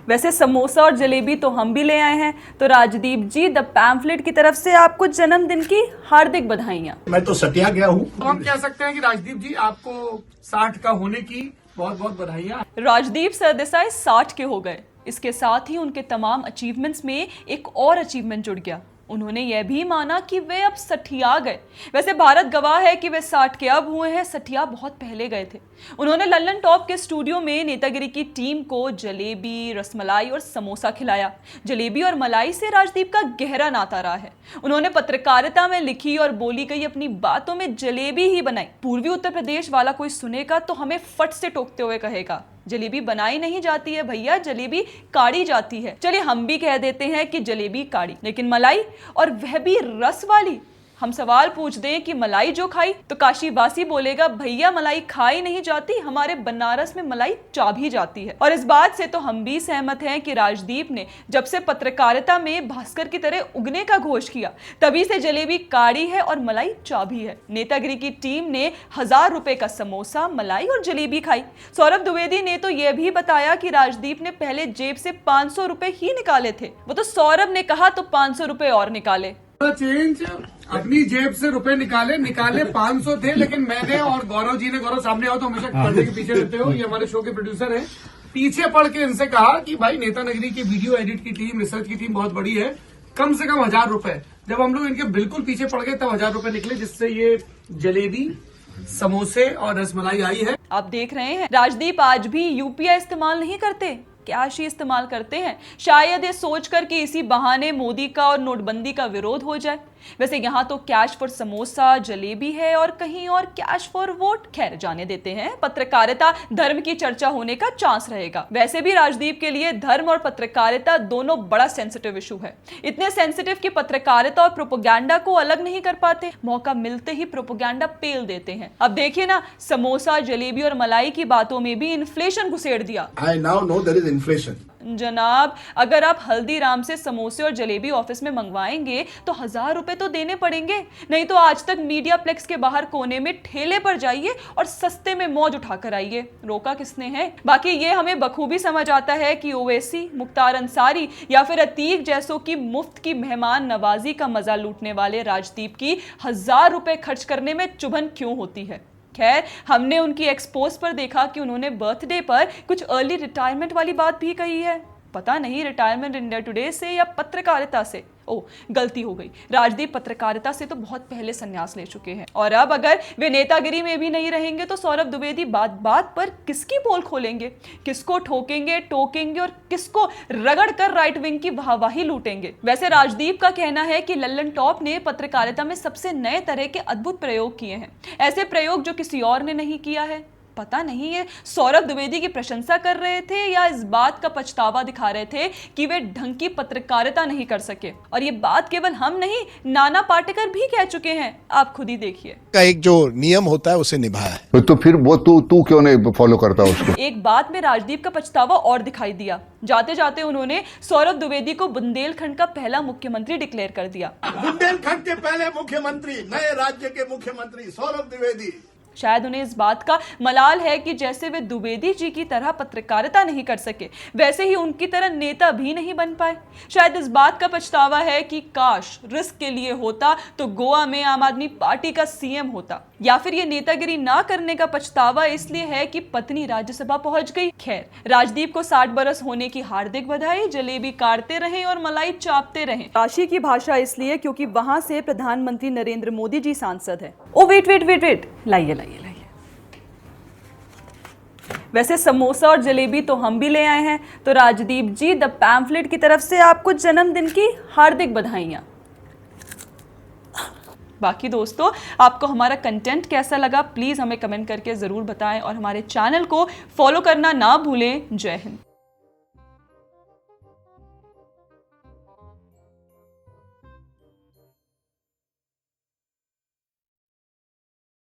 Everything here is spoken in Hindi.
वैसे समोसा और जलेबी तो हम भी ले आए हैं, तो राजदीप जी द पैम्फलेट की तरफ से आपको जन्मदिन की हार्दिक बधाइयाँ। मैं तो सटिया गया हूँ। तो हम कह सकते हैं कि राजदीप जी आपको 60 का होने की बहुत बहुत बधाइयाँ। राजदीप सरदेसाई 60 के हो गए। इसके साथ ही उनके तमाम अचीवमेंट्स में एक और अचीवमेंट जुड़ गया। उन्होंने यह भी माना कि वे अब सठिया गए। वैसे भारत गवाह है कि वे 60 के अब हुए हैं, सठिया बहुत पहले गए थे। उन्होंने लल्लन टॉप के स्टूडियो में नेतागिरी की टीम को जलेबी, रसमलाई और समोसा खिलाया। जलेबी और मलाई से राजदीप का गहरा नाता रहा है। उन्होंने पत्रकारिता में लिखी और बोली गई अपनी बातों में जलेबी ही बनाई। पूर्वी उत्तर प्रदेश वाला कोई सुनेगा तो हमें फट से टोकते हुए कहेगा, जलेबी बनाई नहीं जाती है भैया, जलेबी काढ़ी जाती है। चलिए हम भी कह देते हैं कि जलेबी काढ़ी, लेकिन मलाई, और वह भी रस वाली। हम सवाल पूछ दें कि मलाई जो खाई, तो काशीवासी बोलेगा भैया मलाई खाई नहीं जाती, हमारे बनारस में मलाई चाभी जाती है। और इस बात से तो हम भी सहमत हैं कि राजदीप ने जब से पत्रकारिता में भास्कर की तरह उगने का घोष किया, तभी से जलेबी काढ़ी है और मलाई चाभी है। नेतागिरी की टीम ने 1000 रुपए का समोसा, मलाई और जलेबी खाई। सौरभ द्विवेदी ने तो यह भी बताया कि राजदीप ने पहले जेब से 500 रुपए ही निकाले थे। वो तो सौरभ ने कहा तो 500 रुपए और निकाले। चेंज अपनी जेब से रुपए निकाले 500 थे, लेकिन मैंने और गौरव सामने आओ तो हमेशा पर्दे के पीछे रहते हो, ये हमारे शो के प्रोड्यूसर हैं, पीछे पड़ के इनसे कहा कि भाई नेतानगरी की वीडियो एडिट की टीम, रिसर्च की टीम बहुत बड़ी है, कम से कम 1000 रुपए। जब हम लोग इनके बिल्कुल पीछे पड़ गए तब 1000 रुपए निकले, जिससे ये जलेबी, समोसे और रसमलाई आई है। आप देख रहे हैं राजदीप आज भी यूपीआई इस्तेमाल नहीं करते, कैश ही इस्तेमाल करते हैं, शायद ये सोचकर कि इसी बहाने मोदी का और नोटबंदी का विरोध हो जाए। वैसे यहाँ तो कैश फॉर समोसा, जलेबी है और कहीं और कैश फॉर वोट। खैर जाने देते हैं, पत्रकारिता धर्म की चर्चा होने का चांस रहेगा। वैसे भी राजदीप के लिए धर्म और पत्रकारिता दोनों बड़ा सेंसिटिव इशू है। इतने सेंसिटिव कि पत्रकारिता और प्रोपेगेंडा को अलग नहीं कर पाते, मौका मिलते ही प्रोपेगेंडा पेल देते हैं। अब देखिए ना, समोसा, जलेबी और मलाई की बातों में भी इन्फ्लेशन घुसेड़ दिया। I now know there is inflation. जनाब, अगर आप हल्दीराम से समोसे और जलेबी ऑफिस में मंगवाएंगे तो 1000 रुपए तो देने पड़ेंगे। नहीं तो आज तक मीडिया प्लेक्स के बाहर कोने में ठेले पर जाइए और सस्ते में मौज उठाकर आइए। रोका किसने है? बाकी ये हमें बखूबी समझ आता है कि ओवैसी, मुख्तार अंसारी या फिर अतीक जैसों की मुफ्त की मेहमान नवाजी का मजा लूटने वाले राजदीप की 1000 रुपए खर्च करने में चुभन क्यों होती है। खैर, हमने उनकी एक्सपोज पर देखा कि उन्होंने बर्थडे पर कुछ अर्ली रिटायरमेंट वाली बात भी कही है। पता नहीं रिटायरमेंट इंडिया टुडे से या पत्रकारिता से। ओ, गलती हो गई, राजदीप पत्रकारिता से तो बहुत पहले संन्यास ले चुके हैं। और अब अगर वे नेतागिरी में भी नहीं रहेंगे तो सौरभ द्विवेदी बात बात पर किसकी पोल खोलेंगे, किसको ठोकेंगे, टोकेंगे और किसको रगड़ कर राइट विंग की वाहवाही लूटेंगे। वैसे राजदीप का कहना है कि लल्लन टॉप ने पत्रकारिता में सबसे नए तरह के अद्भुत प्रयोग किए हैं, ऐसे प्रयोग जो किसी और ने नहीं किया है। पता नहीं ये सौरभ द्विवेदी की प्रशंसा कर रहे थे या इस बात का पछतावा दिखा रहे थे कि वे ढंग की पत्रकारिता नहीं कर सके। और ये बात केवल हम नहीं, नाना पाटेकर भी कह चुके हैं, आप खुद ही देखिए। का एक जो नियम होता है उसे निभाया है। तो फिर वो तू क्यों नहीं फॉलो करता उसको? एक बात में राजदीप का पछतावा और दिखाई दिया। जाते जाते उन्होंने सौरभ द्विवेदी को बुंदेलखंड का पहला मुख्यमंत्री डिक्लेयर कर दिया। बुंदेलखंड के पहले मुख्यमंत्री, नए राज्य के मुख्यमंत्री सौरभ द्विवेदी। शायद उन्हें इस बात का मलाल है कि जैसे वे द्विवेदी जी की तरह पत्रकारिता नहीं कर सके, वैसे ही उनकी तरह नेता भी नहीं बन पाए। शायद इस बात का पछतावा है कि काश रिस्क के लिए होता तो गोवा में आम आदमी पार्टी का सीएम होता। या फिर ये नेतागिरी ना करने का पछतावा इसलिए है कि पत्नी राज्यसभा पहुंच गई। खैर, राजदीप को 60 बरस होने की हार्दिक बधाई। जलेबी काटते रहें और मलाई चापते रहें। काशी की भाषा इसलिए क्योंकि वहां से प्रधानमंत्री नरेंद्र मोदी जी सांसद है। ओ वेट, लाइए। वैसे समोसा और जलेबी तो हम भी ले आए हैं, तो राजदीप जी द पैम्फलेट की तरफ से आपको जन्मदिन की हार्दिक बधाइयाँ। बाकी दोस्तों, आपको हमारा कंटेंट कैसा लगा प्लीज़ हमें कमेंट करके ज़रूर बताएं और हमारे चैनल को फॉलो करना ना भूलें। जय हिंद।